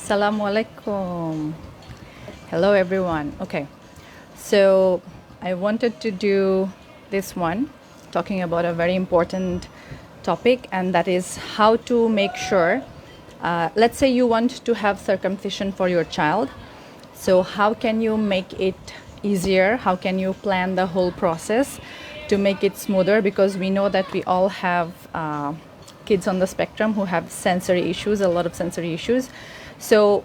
Assalamu alaikum. Hello everyone. Okay, so I wanted to do this one talking about a very important topic, and that is how to make sure, let's say you want to have circumcision for your child. So how can you make it easier? How can you plan the whole process to make it smoother? Because we know that we all have kids on the spectrum who have sensory issues, a lot of sensory issues. So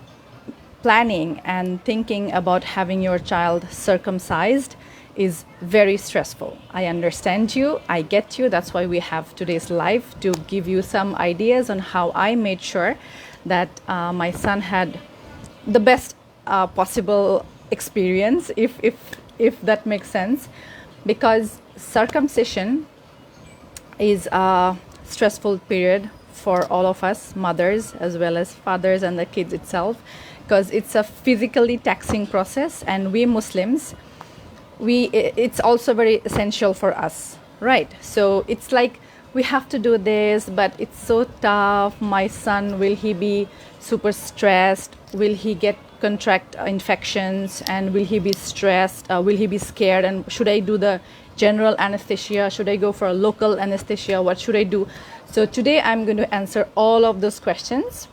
planning and thinking about having your child circumcised is very stressful. I understand you, I get you. That's why we have today's live, to give you some ideas on how I made sure that my son had the best possible experience, if that makes sense. Because circumcision is a stressful period for all of us, mothers as well as fathers and the kids itself, because it's a physically taxing process, and we Muslims, it's also very essential for us, right? So it's like we have to do this, but it's so tough. My son, will he be super stressed? Will he contract infections? And will he be stressed? Will he be scared? And should I do the general anesthesia? Should I go for a local anesthesia? What should I do? So today I'm going to answer all of those questions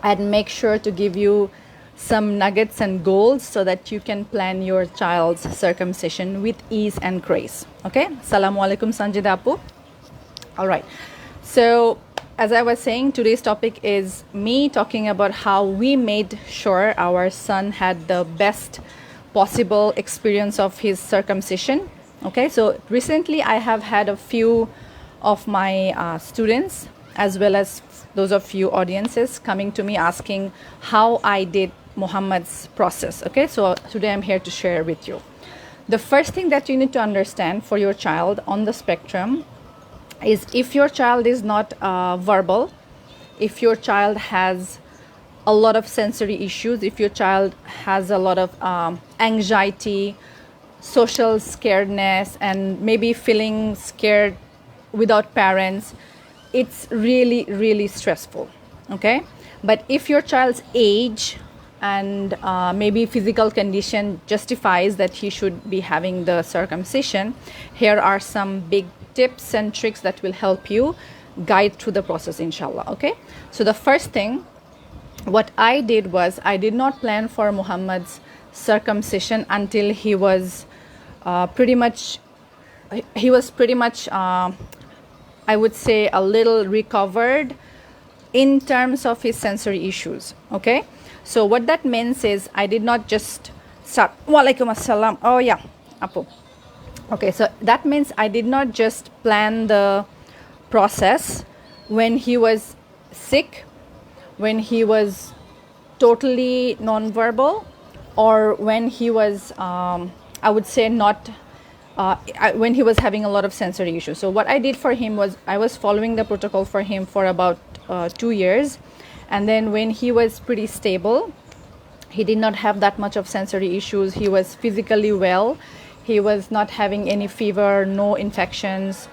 and make sure to give you some nuggets and goals so that you can plan your child's circumcision with ease and grace. Okay? Assalamu alaikum Sanjida Apu. All right. So as I was saying, today's topic is me talking about how we made sure our son had the best possible experience of his circumcision. Okay, so recently I have had a few of my students, as well as those of you audiences, coming to me asking how I did Muhammad's process. Okay, so today I'm here to share with you. The first thing that you need to understand for your child on the spectrum is, if your child is not verbal, if your child has a lot of sensory issues, if your child has a lot of anxiety, social scaredness, and maybe feeling scared without parents, it's really, really stressful. Okay, but if your child's age and maybe physical condition justifies that he should be having the circumcision, here are some big tips and tricks that will help you guide through the process, inshallah. Okay, so the first thing what I did was, I did not plan for Muhammad's circumcision until he was pretty much I would say a little recovered in terms of his sensory issues. Okay, so what that means is, I did not just start walaikum assalam, oh yeah Apu. Okay, so that means I did not just plan the process when he was sick, when he was totally non-verbal, or when he was I would say not when he was having a lot of sensory issues. So what I did for him was, I was following the protocol for him for about 2 years, and then when he was pretty stable, he did not have that much of sensory issues, he was physically well, he was not having any fever, no infections,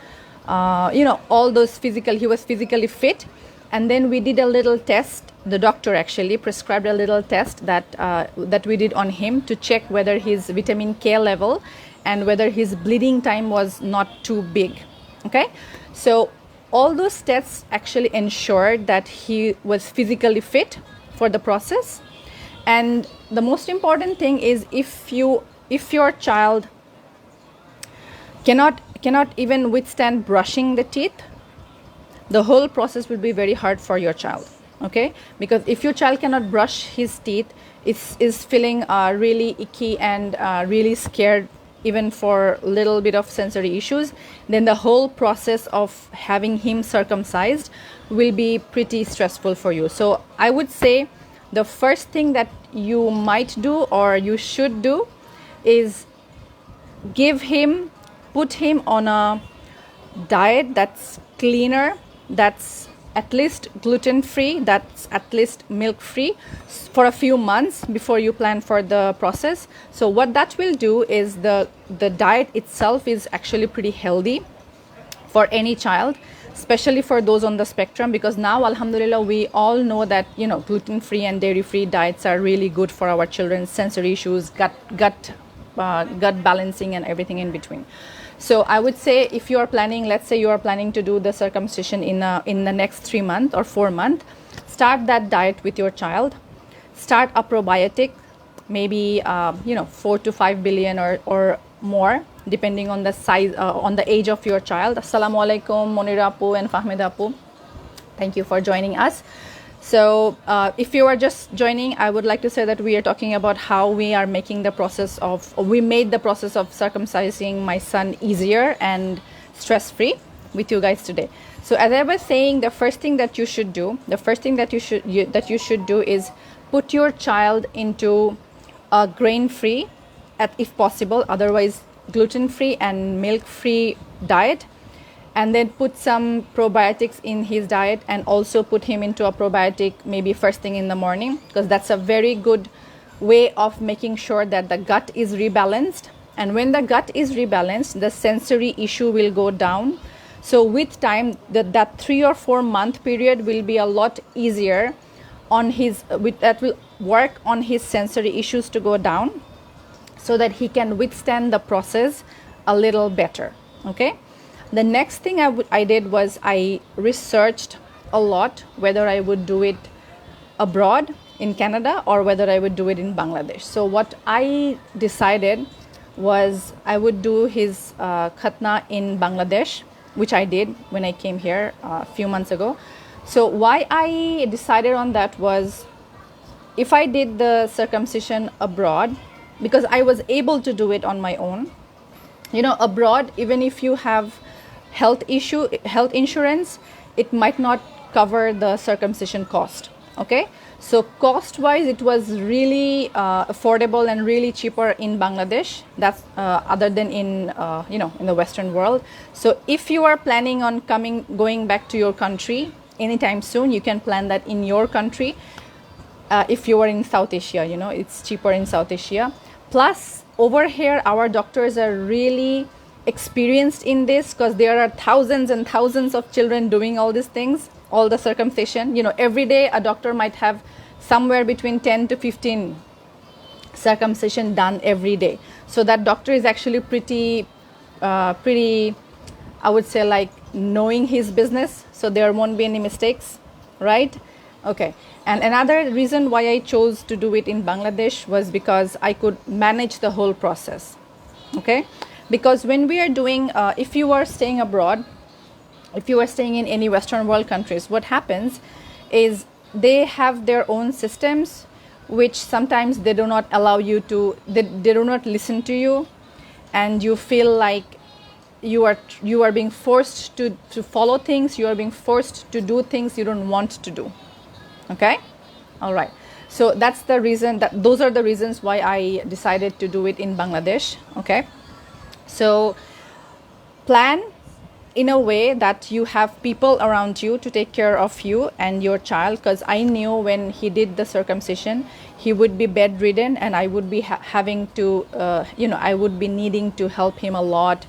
all those he was physically fit. And then we did a little test. The doctor actually prescribed a little test that we did on him to check whether his vitamin K level and whether his bleeding time was not too big. Okay, so all those tests actually ensured that he was physically fit for the process. And the most important thing is, if your child cannot even withstand brushing the teeth, the whole process will be very hard for your child. Okay, because if your child cannot brush his teeth, is feeling really icky and really scared, even for a little bit of sensory issues, then the whole process of having him circumcised will be pretty stressful for you. So I would say the first thing that you might do, or you should do, is put him on a diet that's cleaner, that's at least gluten-free, that's at least milk-free, for a few months before you plan for the process. So what that will do is, the diet itself is actually pretty healthy for any child. especially for those on the spectrum, because now, alhamdulillah, we all know that, you know, gluten-free and dairy-free diets are really good for our children's sensory issues, gut balancing and everything in between. So I would say, if you are planning, let's say you are planning to do the circumcision in the next 3 months or 4 months, start that diet with your child. Start a probiotic, maybe 4 to 5 billion or more, depending on the size, on the age of your child. Assalamu alaikum, Monira Apu and Fahmida Apu. Thank you for joining us. So if you are just joining, I would like to say that we are talking about how we are making the process of, we made the process of circumcising my son easier and stress-free with you guys today. So as I was saying, the first thing that you should do, is put your child into a grain-free, if possible, otherwise gluten-free and milk-free diet, and then put some probiotics in his diet, and also put him into a probiotic maybe first thing in the morning, because that's a very good way of making sure that the gut is rebalanced. And when the gut is rebalanced, the sensory issue will go down. So with time, that 3 or 4 month period will be a lot easier on his, that will work on his sensory issues to go down, so that he can withstand the process a little better. Okay. The next thing I did was I researched a lot whether I would do it abroad in Canada or whether I would do it in Bangladesh. So what I decided was I would do his khatna in Bangladesh, which I did when I came here a few months ago. So why I decided on that was, if I did the circumcision abroad, because I was able to do it on my own, you know, abroad, even if you have health insurance, it might not cover the circumcision cost. Okay, so cost wise, it was really affordable and really cheaper in Bangladesh. That's other than in in the Western world. So if you are planning on going back to your country anytime soon, you can plan that in your country. If you are in South Asia, you know, it's cheaper in South Asia. Plus, over here, our doctors are really experienced in this, because there are thousands and thousands of children doing all these things, all the circumcision. You know, every day a doctor might have somewhere between 10 to 15 circumcision done every day. So that doctor is actually pretty, I would say, like, knowing his business. So there won't be any mistakes, right? Okay. And another reason why I chose to do it in Bangladesh was because I could manage the whole process. Okay. Because when we are doing, if you are staying abroad, if you are staying in any Western world countries, what happens is they have their own systems, which sometimes they do not allow you to, they do not listen to you, and you feel like you are being forced to follow things, you are being forced to do things you don't want to do. Okay? All right. So that's the reason, those are the reasons why I decided to do it in Bangladesh. Okay? So plan in a way that you have people around you to take care of you and your child, because I knew when he did the circumcision, he would be bedridden, and I would be having to, I would be needing to help him a lot,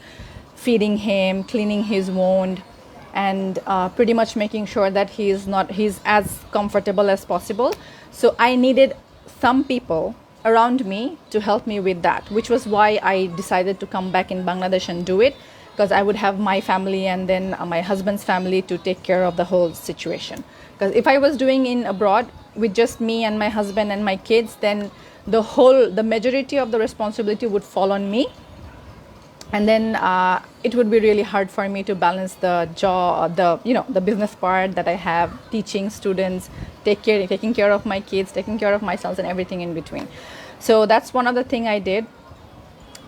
feeding him, cleaning his wound, and pretty much making sure that he's as comfortable as possible. So I needed some people around me to help me with that, which was why I decided to come back in Bangladesh and do it, because I would have my family and then my husband's family to take care of the whole situation. Because if I was doing in abroad with just me and my husband and my kids, then the majority of the responsibility would fall on me, and then it would be really hard for me to balance the job, the business part that I have, teaching students, taking care of my kids, taking care of myself, and everything in between. So that's one of the things I did.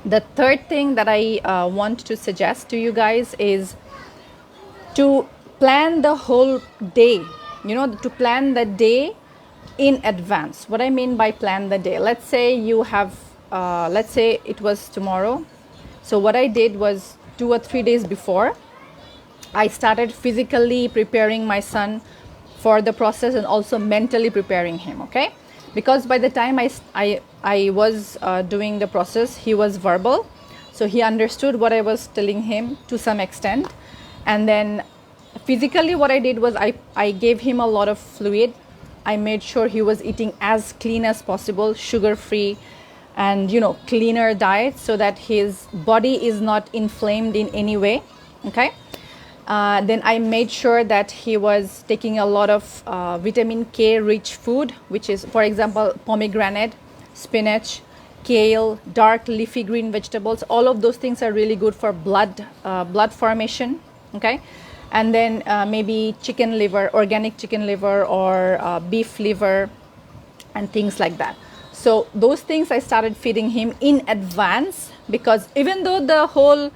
The third thing that I want to suggest to you guys is to plan the whole day, to plan the day in advance. What I mean by plan the day, let's say you have, let's say it was tomorrow. So what I did was 2 or 3 days before, I started physically preparing my son for the process and also mentally preparing him, okay? Because by the time I was doing the process, he was verbal. So he understood what I was telling him to some extent. And then physically, what I did was I gave him a lot of fluid. I made sure he was eating as clean as possible, sugar free, and cleaner diet, so that his body is not inflamed in any way. Okay. Then I made sure that he was taking a lot of vitamin K rich food, which is, for example, pomegranate, spinach, kale, dark leafy green vegetables. All of those things are really good for blood formation. Okay. And then maybe chicken liver, organic chicken liver, or beef liver, and things like that. So those things I started feeding him in advance, because even though the whole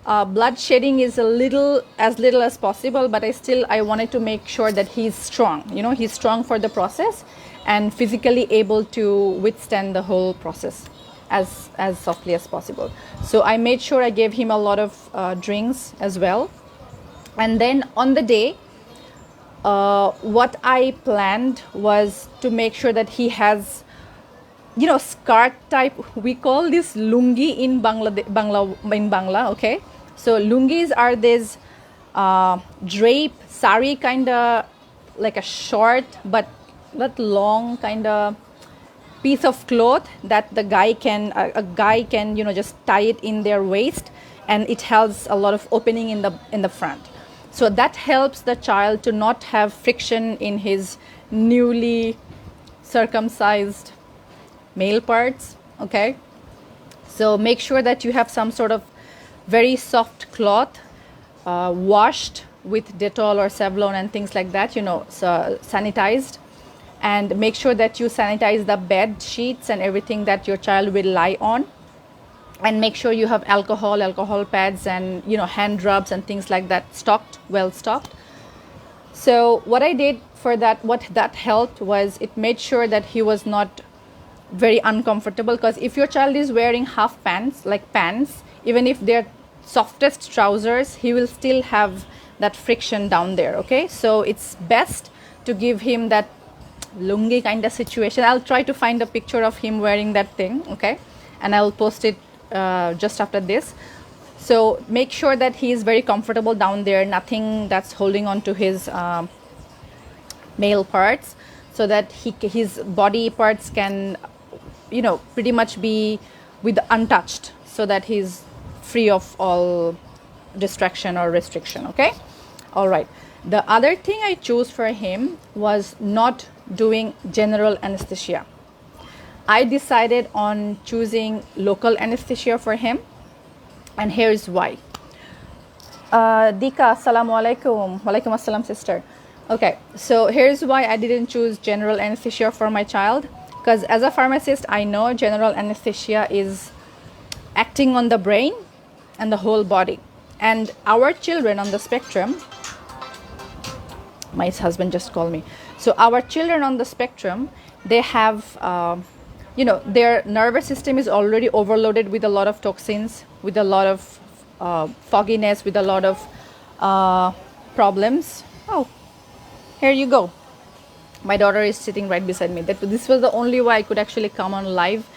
blood shedding is as little as possible, but I wanted to make sure that he's strong. He's strong for the process and physically able to withstand the whole process as softly as possible. So I made sure I gave him a lot of drinks as well. And then on the day, what I planned was to make sure that he has, skirt type. We call this lungi in Bangla. Okay, so lungis are this drape sari kind of, like a short but not long kind of piece of cloth that a guy can just tie it in their waist, and it has a lot of opening in the front. So that helps the child to not have friction in his newly circumcised male parts. Okay, so make sure that you have some sort of very soft cloth, washed with Dettol or Savlon and things like that, so sanitized. And make sure that you sanitize the bed sheets and everything that your child will lie on. And make sure you have alcohol pads, and hand rubs and things like that well stocked. So what I did for that, what that helped was, it made sure that he was not very uncomfortable, because if your child is wearing half pants, like pants, even if they're softest trousers, he will still have that friction down there. Okay, so it's best to give him that lungi kind of situation. I'll try to find a picture of him wearing that thing. Okay, and I'll post it just after this. So make sure that he is very comfortable down there, nothing that's holding on to his male parts, so that his body parts can pretty much be with untouched, so that he's free of all distraction or restriction. Okay, all right. The other thing I chose for him was not doing general anesthesia. I decided on choosing local anesthesia for him, and here's why. Dika, assalamu alaikum. Walaikum assalam, sister. Okay, so here's why I didn't choose general anesthesia for my child, because as a pharmacist, I know general anesthesia is acting on the brain and the whole body. And our children on the spectrum, my husband just called me. So our children on the spectrum, they have their nervous system is already overloaded with a lot of toxins, with a lot of fogginess, with a lot of problems. Oh, here you go. My daughter is sitting right beside me. This was the only way I could actually come on live.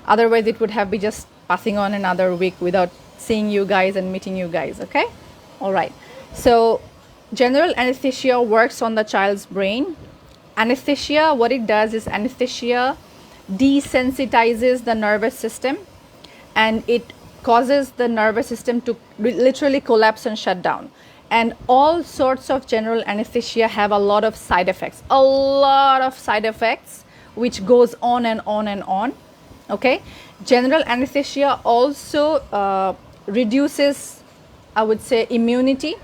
Otherwise, it would have been just passing on another week without seeing you guys and meeting you guys. Okay, all right. So general anesthesia works on the child's brain. Anesthesia, what it does is, anesthesia desensitizes the nervous system, and it causes the nervous system to literally collapse and shut down. And all sorts of general anesthesia have a lot of side effects, which goes on and on and on. Okay, general anesthesia also reduces, I would say, immunity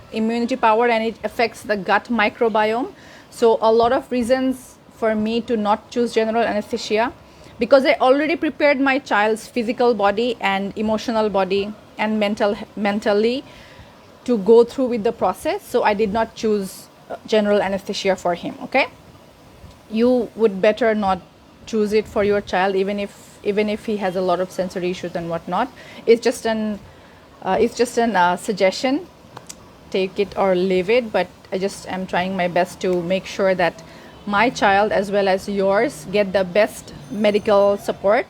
power, and it affects the gut microbiome. So a lot of reasons for me to not choose general anesthesia, because I already prepared my child's physical body and emotional body and mentally to go through with the process. So I did not choose general anesthesia for him. Okay, you would better not choose it for your child, even if he has a lot of sensory issues and whatnot. It's just an suggestion. Take it or leave it, but I just am trying my best to make sure that my child as well as yours get the best medical support,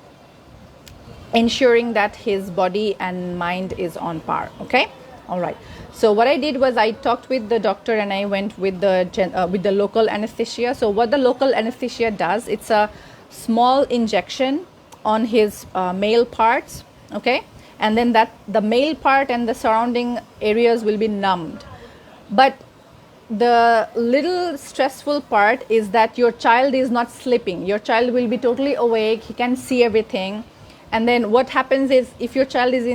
ensuring that his body and mind is on par. Okay, all right. So what I did was I talked with the doctor and I went with the local anesthesia. So what the local anesthesia does, it's a small injection on his male parts, okay, and then that the male part and the surrounding areas will be numbed. But the little stressful part is that your child is not sleeping. Your child will be totally awake. He can see everything. And then what happens is, if your child is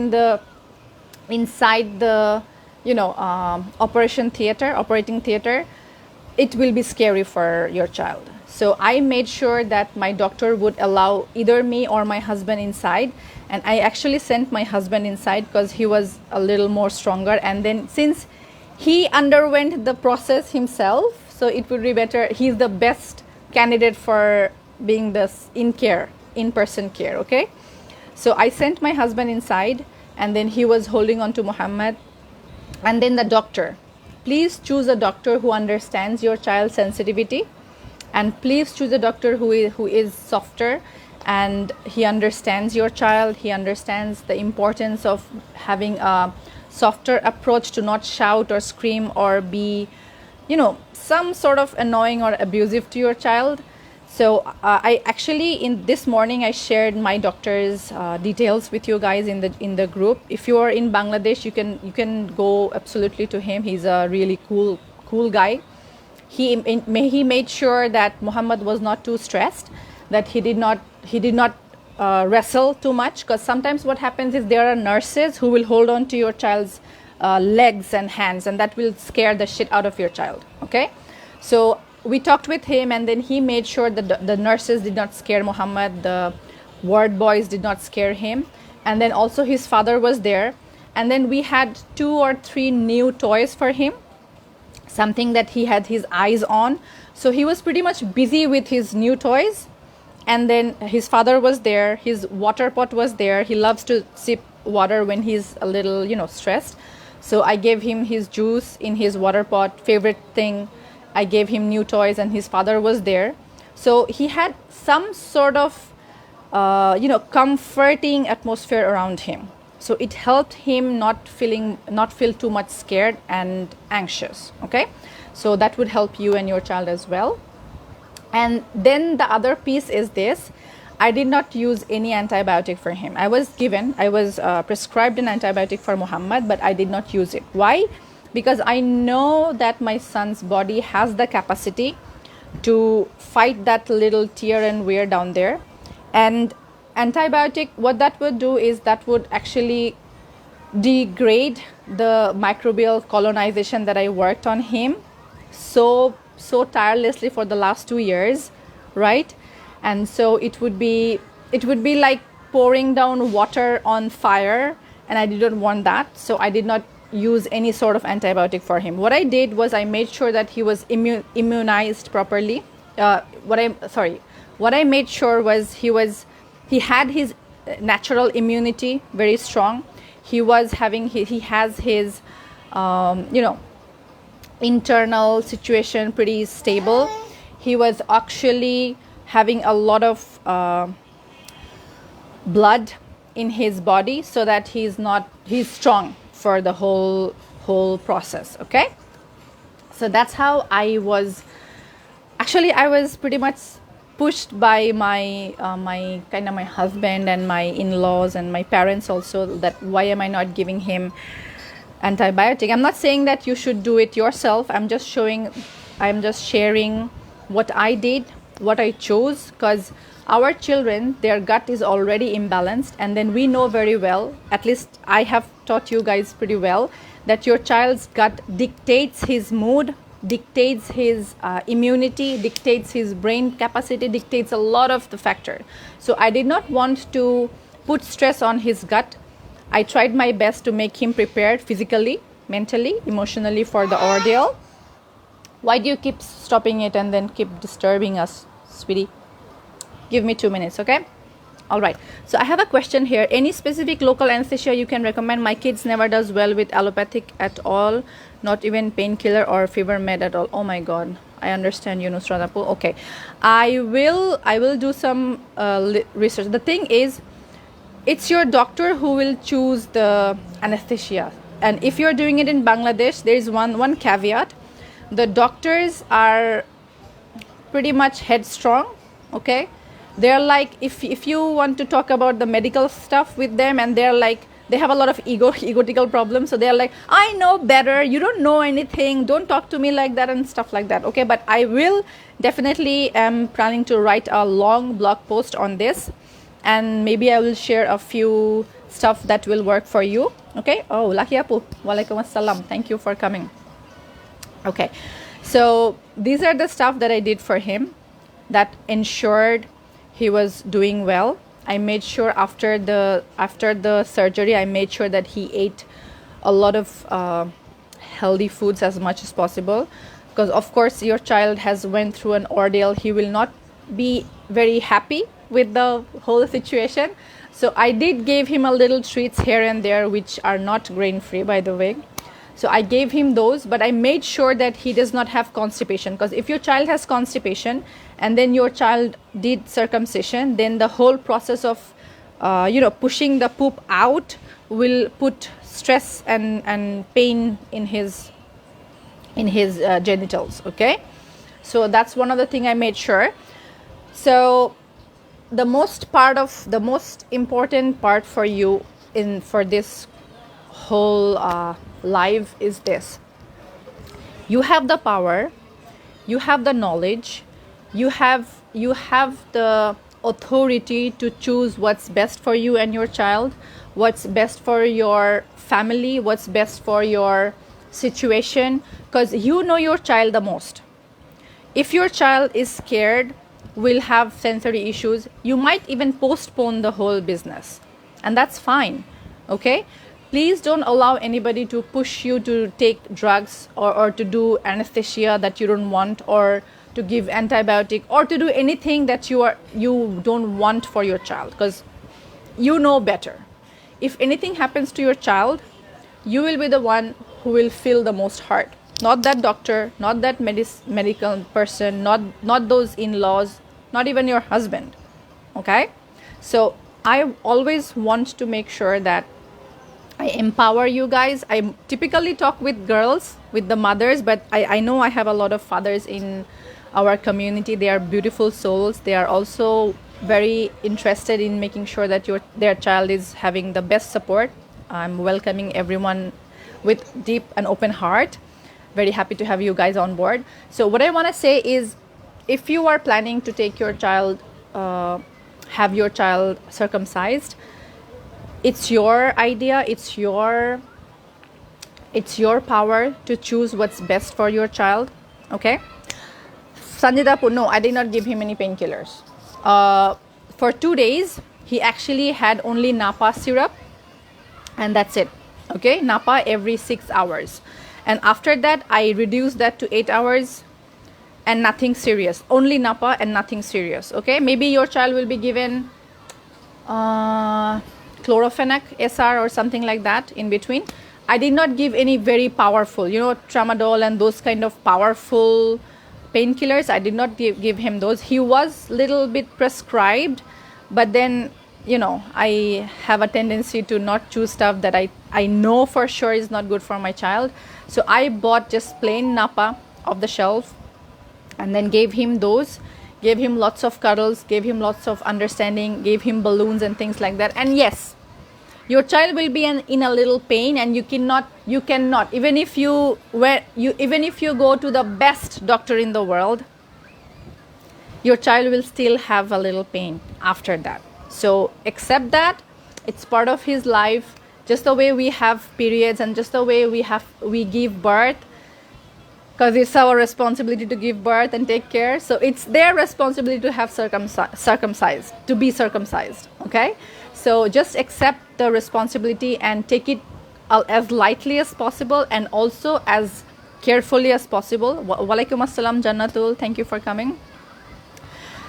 inside the operating theater, it will be scary for your child. So I made sure that my doctor would allow either me or my husband inside, and I actually sent my husband inside because he was a little more stronger. And then since he underwent the process himself, so it would be better. He's the best candidate for being this in-person care, okay? So I sent my husband inside, and then he was holding on to Muhammad. And then the doctor, please choose a doctor who understands your child's sensitivity, and please choose a doctor who is softer, and he understands your child. He understands the importance of having a softer approach, to not shout or scream or be some sort of annoying or abusive to your child. So I actually, in this morning, I shared my doctor's details with you guys in the group. If you are in Bangladesh, you can go absolutely to him. He's a really cool guy. He made sure that Muhammad was not too stressed, that he did not wrestle too much, because sometimes what happens is there are nurses who will hold on to your child's legs and hands, and that will scare the shit out of your child, okay? So we talked with him, and then he made sure that the nurses did not scare Muhammad, the ward boys did not scare him, and then also his father was there. And then we had 2 or 3 new toys for him, something that he had his eyes on. So he was pretty much busy with his new toys. And then his father was there, his water pot was there. He loves to sip water when he's a little, stressed. So I gave him his juice in his water pot, favorite thing. I gave him new toys, and his father was there. So he had some sort of, comforting atmosphere around him. So it helped him not feel too much scared and anxious, okay? So that would help you and your child as well. And then the other piece is this: I did not use any antibiotic for him. I was prescribed an antibiotic for Muhammad, but I did not use it. Why? Because I know that my son's body has the capacity to fight that little tear and wear down there. And antibiotic, what that would do is that would actually degrade the microbial colonization that I worked on him so tirelessly for the last 2 years, right? And so it would be like pouring down water on fire, and I didn't want that. So I did not use any sort of antibiotic for him. What I did was I made sure that he was immunized properly. What I made sure was he had his natural immunity very strong. He has his internal situation pretty stable. He was actually having a lot of blood in his body, so that he's strong for the whole process, okay? So that's how I was pretty much pushed by my husband and my in-laws and my parents also, that why am I not giving him antibiotic. I'm not saying that you should do it yourself. I'm just sharing what I did, what I chose, because our children, their gut is already imbalanced, and then we know very well, at least I have taught you guys pretty well, that your child's gut dictates his mood, dictates his immunity, dictates his brain capacity, dictates a lot of the factor. So I did not want to put stress on his gut. I tried my best to make him prepared physically, mentally, emotionally for the ordeal. Why do you keep stopping it and then keep disturbing us, Speedy? Give me 2 minutes, okay? All right. So I have a question here. Any specific local anesthesia you can recommend? My kids never does well with allopathic at all, not even painkiller or fever med at all. Oh my God. I understand you, Nusratapu. Okay. I will do some research. The thing is, it's your doctor who will choose the anesthesia. And if you're doing it in Bangladesh, there is one caveat. The doctors are pretty much headstrong, okay? They're like, if you want to talk about the medical stuff with them, and they're like, they have a lot of egotistical problems, so they're like, I know better, you don't know anything, don't talk to me like that, and stuff like that, okay? But I will definitely am planning to write a long blog post on this, and maybe I will share a few stuff that will work for you, okay? Oh, Lucky Apu, walaikum assalam, thank you for coming. Okay, so these are the stuff that I did for him that ensured he was doing well. I made sure after the surgery, I made sure that he ate a lot of healthy foods as much as possible, because of course your child has went through an ordeal. He will not be very happy with the whole situation. So I did give him a little treats here and there, which are not grain free, by the way. So I gave him those, but I made sure that he does not have constipation, because if your child has constipation and then your child did circumcision, then the whole process of pushing the poop out will put stress and pain in his genitals, okay? So that's one of the thing I made sure. So the most important part for you for this whole life is this: you have the power, you have the knowledge, you have the authority to choose what's best for you and your child, what's best for your family, what's best for your situation, because you know your child the most. If your child is scared, will have sensory issues, you might even postpone the whole business, and that's fine, okay? Please don't allow anybody to push you to take drugs or to do anesthesia that you don't want, or to give antibiotic, or to do anything that you don't want for your child, because you know better. If anything happens to your child, you will be the one who will feel the most hurt. Not that doctor, not that medical person, not those in-laws, not even your husband, okay? So I always want to make sure that I empower you guys. I typically talk with girls, with the mothers, but I know I have a lot of fathers in our community. They are beautiful souls. They are also very interested in making sure that their child is having the best support. I'm welcoming everyone with deep and open heart. Very happy to have you guys on board. So what I want to say is, if you are planning to take your child, have your child circumcised, it's your idea, it's your power to choose what's best for your child, okay? Sanjitapu, no, I did not give him any painkillers. For 2 days, he actually had only Napa syrup, and that's it, okay? Napa every 6 hours. And after that, I reduced that to 8 hours and nothing serious. Only Napa and nothing serious, okay? Maybe your child will be given chlorofenac SR or something like that in between. I did not give any very powerful, tramadol and those kind of powerful painkillers. I did not give him those. He was little bit prescribed, but then, I have a tendency to not choose stuff that I know for sure is not good for my child. So I bought just plain Napa off the shelf and then gave him those. Gave him lots of cuddles, gave him lots of understanding, gave him balloons and things like that. And yes, your child will be in a little pain, and you cannot, even if you go to the best doctor in the world, your child will still have a little pain after that. So accept that. It's part of his life, just the way we have periods and just the way we give birth. Because it's our responsibility to give birth and take care. So it's their responsibility to have circumcised, to be circumcised, okay? So just accept the responsibility and take it as lightly as possible, and also as carefully as possible. Walaikum assalam, Jannatul, thank you for coming.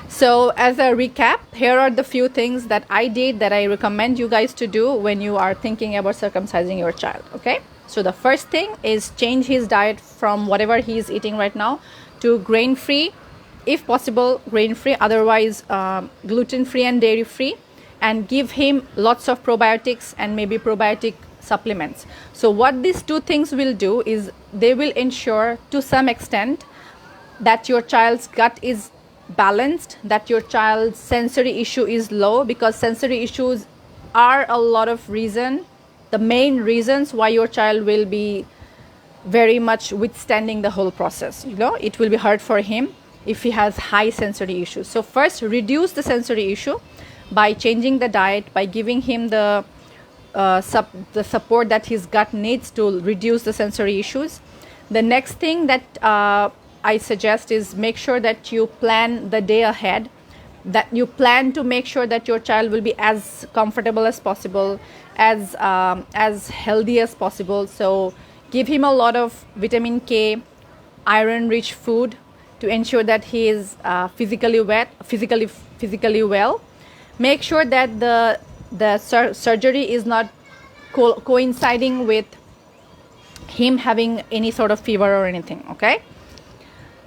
So as a recap, here are the few things that I did that I recommend you guys to do when you are thinking about circumcising your child, okay? So the first thing is change his diet from whatever he is eating right now to grain-free, if possible grain-free, otherwise gluten-free and dairy-free, and give him lots of probiotics and maybe probiotic supplements. So what these two things will do is they will ensure to some extent that your child's gut is balanced, that your child's sensory issue is low, because sensory issues are a lot of the main reasons why your child will be very much withstanding the whole process. It will be hard for him if he has high sensory issues. So first, reduce the sensory issue by changing the diet, by giving him the support that his gut needs to reduce the sensory issues. The next thing that I suggest is make sure that you plan the day ahead, that you plan to make sure that your child will be as comfortable as possible, as healthy as possible. So give him a lot of vitamin K, iron rich food to ensure that he is physically well. Make sure that the surgery is not coinciding with him having any sort of fever or anything. Okay,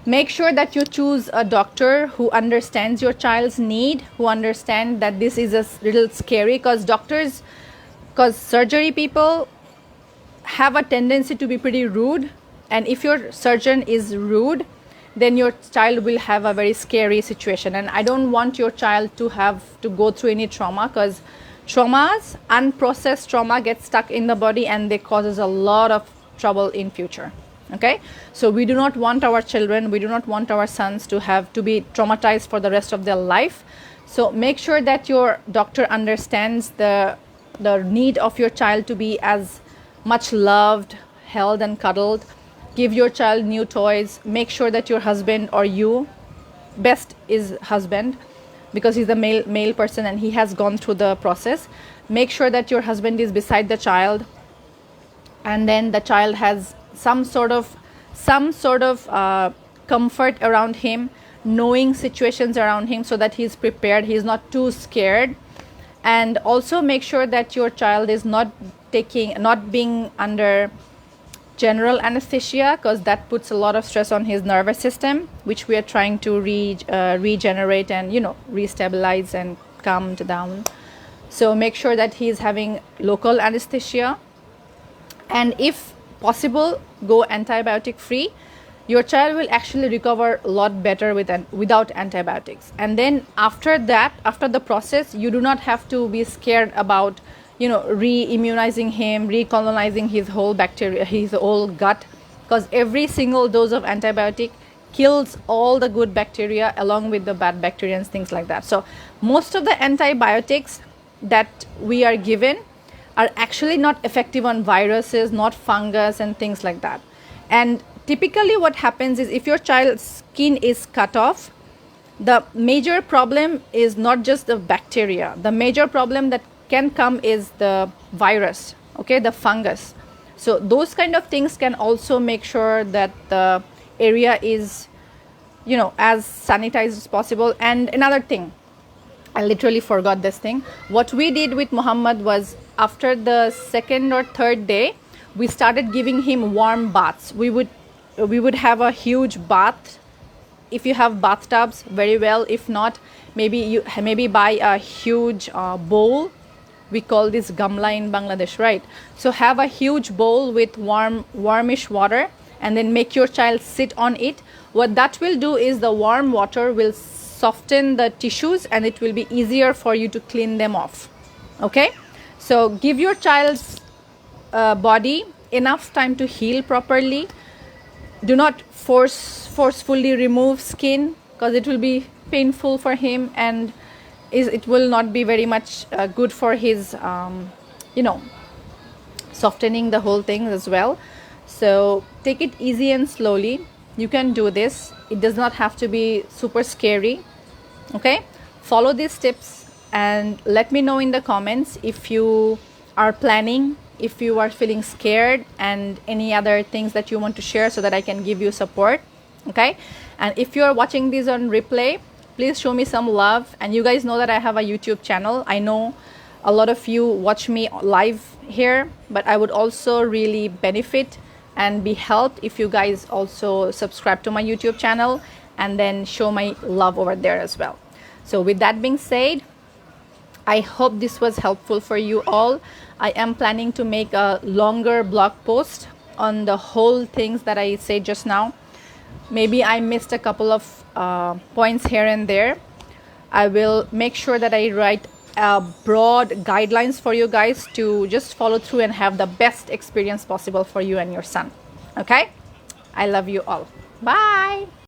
make sure that you choose a doctor who understands your child's need, who understands that this is a little scary, because surgery people have a tendency to be pretty rude, and if your surgeon is rude, then your child will have a very scary situation. And I don't want your child to have to go through any trauma, because unprocessed trauma gets stuck in the body and they causes a lot of trouble in future. Okay, so we do not want our children, we do not want our sons to be traumatized for the rest of their life. So make sure that your doctor understands the need of your child to be as much loved, held and cuddled. Give your child new toys. Make sure that your husband, or you, best is husband, because he's a male person and he has gone through the process. Make sure that your husband is beside the child, and then the child has some sort of comfort around him, knowing situations around him, so that he's prepared, he's not too scared. And also make sure that your child is not being under general anesthesia, because that puts a lot of stress on his nervous system, which we are trying to regenerate and restabilize and calm down. So make sure that he is having local anesthesia, and if possible, go antibiotic free. Your child will actually recover a lot better without antibiotics. And then after the process, you do not have to be scared about re-immunizing him, recolonizing his whole bacteria, his whole gut, because every single dose of antibiotic kills all the good bacteria along with the bad bacteria and things like that. So most of the antibiotics that we are given are actually not effective on viruses, not fungus and things like that. And typically what happens is, if your child's skin is cut off, the major problem is not just the bacteria. The major problem that can come is the virus, okay, the fungus. So those kind of things can also make sure that the area is as sanitized as possible. And another thing, I literally forgot this thing. What we did with Muhammad was, after the second or third day, we started giving him warm baths. We would have a huge bath. If you have bathtubs, very well. If not, maybe buy a huge bowl. We call this gamla in Bangladesh, right? So have a huge bowl with warmish water, and then make your child sit on it. What that will do is, the warm water will soften the tissues and it will be easier for you to clean them off. Okay, so give your child's body enough time to heal properly. Do not forcefully remove skin, because it will be painful for him, and it will not be very much good for his softening the whole thing as well. So take it easy and slowly. You can do this. It does not have to be super scary. Okay, follow these tips and let me know in the comments if you are planning, if you are feeling scared, and any other things that you want to share, so that I can give you support. Okay, and if you are watching this on replay, please show me some love. And you guys know that I have a YouTube channel. I know a lot of you watch me live here, but I would also really benefit and be helped if you guys also subscribe to my YouTube channel and then show my love over there as well. So with that being said, I hope this was helpful for you all. I am planning to make a longer blog post on the whole things that I said just now. Maybe I missed a couple of points here and there. I will make sure that I write broad guidelines for you guys to just follow through and have the best experience possible for you and your son. Okay? I love you all. Bye.